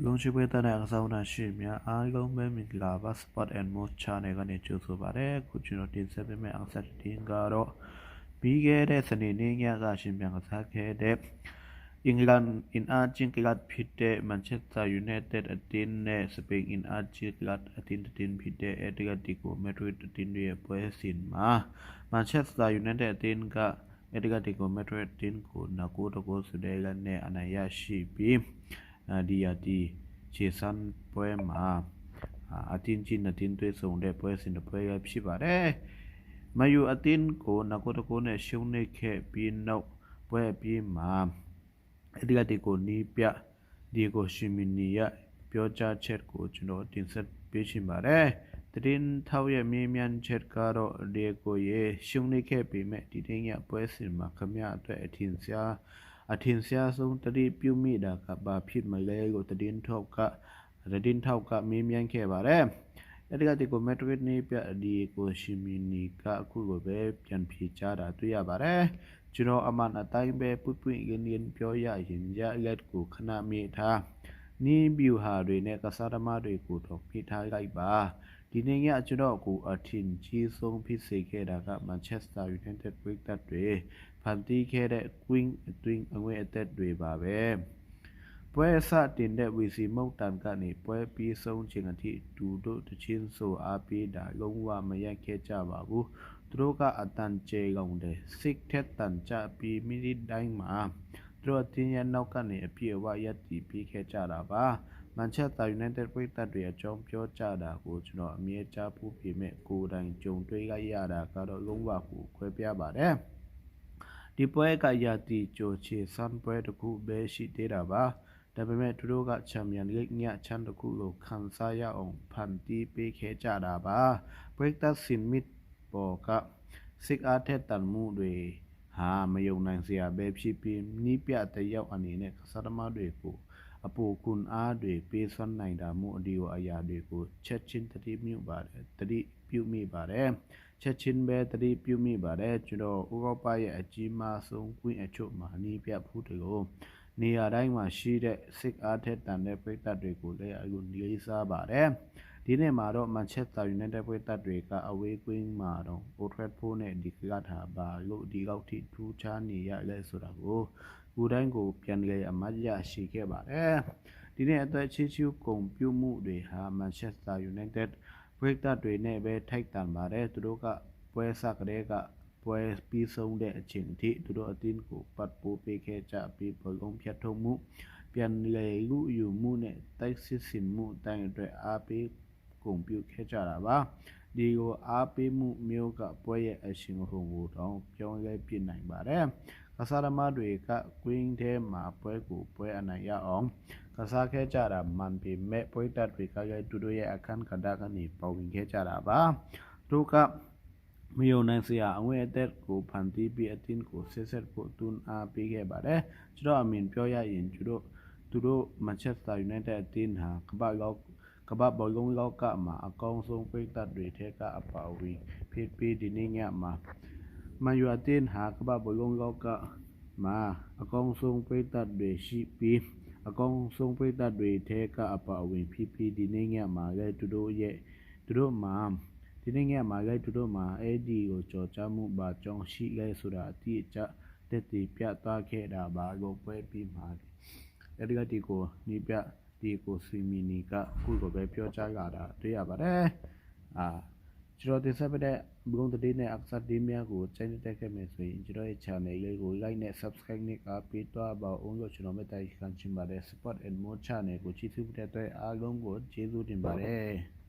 လုံချိပွဲတဲ့အခါဆောင်နာရှိမြအားလုံးပဲမင်္ဂလာပါ Sport and More Channel ကနေကြိုဆိုပါရစေခုကျွန်တော်တင်ဆက်ပေးမယ့်အောင်ဆက်တင်ကတော့ပြီးခဲ့တဲ့စနေနေ့ညကရှင်ပြန်ကစားခဲ့တဲ့အင်္ဂလန်အင်အားချင်းကလပ်ဖြစ်တဲ့ Manchester United အသင်းနဲ့စပိန်အင်အားချင်းကလပ်အသင်းဖြစ်တဲ့ Atletico Madrid အသင်းရဲ့ပွဲစဉ်မှာ Manchester United အသင်းက Atletico Madrid အသင်းကို2-0ဆိုတဲ့နဲ့အနိုင်ရရှိပြီးဒီခြေစမ်းပွဲမှာအတင်းချင်းအတင်းတွေ့ဆုံတဲ့ပွဲစဉ်တစ်ပွဲဖြစ်ပါတယ်။မယူအတင်းကို2-0နဲ့ရှုံးနေခဲ့ပြီးနောက်ပွဲပြီးမှာAtleticoနီးပြဒီကိုရှီမီနီယပြောကြားချက်ကိုကျွန်တော်တင်ဆက်ပေးချင်ပါတယ်။တင်းထောက်ရဲ့မြေမြန်ချက်ကတော့ဒီကိုရဲ့ရှုံးနေခဲ့ပေမဲ့ဒီတင်းရပွဲစဉ်မှာခမရအတွက်အထင်ရှားဆုံးတတိပြုမိတာကဘာဖြစ်မလဲကိုတင်းထောက်ကမေးမြန်းခဲ့ပါတယ်။Atletico Madrid နေပြဒီကိုရှီမီနီကအခုကိုပဲပြန်ဖြေချတာတွေ့ရပါတယ်။ကျွန်တော်အမှန်အတိုင်းပဲပွင့်ရင်းပြောရရင်ရလက်ကိုခဏမေးထားနီးဗျူဟာတွေနဲ့ကစားသမားတွေကိုတော့ဖိထားလိုက်ပါဒီနေ့ကကျွန်တော်ကိုအထင်ကြီးဆုံးဖြစ်စေခဲ့တာက Manchester United ပရိသတ်တွေဖန်တီးခဲ့တဲ့ Queen အတွင်းအငွေအသက်တွေပါပဲပွဲစတင်တဲ့ဝီစီမုတ်တန်ကနေပွဲပြီးဆုံးချိန်အထိဒူတို့တချင်းဆိုအားပေးတာလုံးဝမရိုက်ခဲ့ကြပါဘူးသူတို့ကအတန်ကျေကုန်တယ်စစ်ထက်တန်ကြပြီးမိနစ်တိုင်းမှာသူတို့တင်းရနောက်ကနေအပြည့်အဝရပ်တည်ပြီးခဲ့ကြတာပါမန်ချက်စတာယူနိုက်တက်ပရိသတ်တွေအကြောင်းပြောကြတာကိုကျွန်တော်အမြဲကြားဖူးပေမဲ့ကိုယ်တိုင်ကြုံတွေ့ရတာကတော့လုံးဝကိုခွဲပြားပါတယ်ဒီပွဲကရာတီကြိုချေစံပွဲတစ်ခုပဲရှိသေးတာပါဒါပေမဲ့သူတို့ကချန်ပီယံလိဂ်ညချန်တစ်ခုကိုခံစားရအောင်ဖန်တီးပေးခဲ့ကြတာပါပရိသတ်စင်မစ်ပေါ်ကစစ်အားထက်တန်မှုတွေမယုံနိုင်စရာပဲဖြစ်ပြီးနီးပြတဲ့ရောက်အနေနဲ့ကစားသမားတွေကိုအပူကွန်အားတွေပေးစွမ်းနိုင်တာမှုအဒီအရာတွေကိုချက်ချင်းတတိပြုမိပါတယ်ချက်ချင်းပဲတတိပြုမိပါတယ်ကျွန်တော်ဥရောပရဲ့အကြီးမားဆုံးကွင်းအချို့မှာနီးပြဖူးတွေကိုနေရာတိုင်းမှာရှိတဲ့စစ်အားထက်တန်တဲ့ပရိသတ်တွေကိုလည်းအခုလေးစားပါတယ်ဒီနေ့မှာတော့ Manchester United ပရိသတ်တွေကအဝေးကွင်းမှာတော့ Old Trafford နဲ့ဒီကထားပါလို့ဒီလောက်ထိထူးခြားနေရလဲဆိုတာကိုကိုတိုင်းကိုပြန်လည်အမှတ်ရရှိခဲ့ပါတယ်ဒီနေ့အသက်ချီချူးကုန်ပြုမှုတွေဟာ Manchester United ပရိသတ်တွေနဲ့ပဲထိုက်တန်ပါတယ်သူတို့ကပွဲစကတဲ့ကပွဲပြီးဆုံးတဲ့အချိန်ထိသူတို့အသင်းကိုပတ်ပိုးပေးခဲ့ကြပြီးဘောလုံးဖြတ်ထုတ်မှုပြန်လည်လူယူမှုနဲ့တိုက်စစ်ဆင်မှုအတိုင်းအတွက်အားပေးကုန်ပြုခဲ့ကြတာပါဒီကိုအားပေးမှုမျိုးကပွဲရဲ့အရှင်ဟုန်ကိုတော့ပြောင်းလဲပြနိုင်ပါတယ်ကစားသမားတွေကကွင်းထဲမှာပွဲအနိုင်ရအောင်ကစားခဲ့ကြတာမှန်ပေမဲ့ပရိသတ်တွေကလည်းသူတို့ရဲ့အခန်းကဏ္ဍကနေပေါ်ဝင်ခဲ့ကြတာပါသူကမယုံနိုင်စရာအငွေအသက်ကိုဖန်တီးပြီးအသင်းကိုဆက်ဖို့တွန်းအားပေးခဲ့ပါတယ်ကျွန်တော်အမြင်ပြောရရင်သူတို့ Manchester United အသင်းဟာကမ္ဘာဘောလုံးလောကမှာအကောင်းဆုံးပရိသတ်တွေထဲကအပါအဝင်ဖြစ်ပြီးဒီနေ့ညမှာမန်ယူအသင်းဟာကမ္ဘာဘောလုံးလောကမှာအကောင်းဆုံးပရိသတ်တွေရှိပြီးအကောင်းဆုံးပရိသတ်တွေထဲကအပါအဝင်ဖြစ်ပြီးဒီနေ့ညမှာလည်းသူတို့မှာအဲ့ဒီကိုကြော်ကြားမှုပါကြောင်းရှိလဲဆိုတာအတိအကျတက်တည်ပြသခဲ့တာပါလို့ပွဲပြီးမှာအဲ့ဒီကိုနီးပြဒီကိုစီမီနီကခုကိုပဲပြောကြားလာတာတွေ့ရပါတယ်ကျွန်တော်တင်ဆက်ပေးတဲ့ဘုံတည်နဲ့အခစားတင်းများကိုချိန်တက်ခဲ့မယ်ဆိုရင်ကျွန်တော်ရဲ့ channel လေးကို like နဲ့ subscribe နဲ့ပေးတော့ပါအောင်လို့ကျွန်တော်မေတ္တာခံချင်ပါတယ် Sport and More Channel ကိုကြည့်ရှုတဲ့အတွက်အားလုံးကိုကျေးဇူးတင်ပါတယ်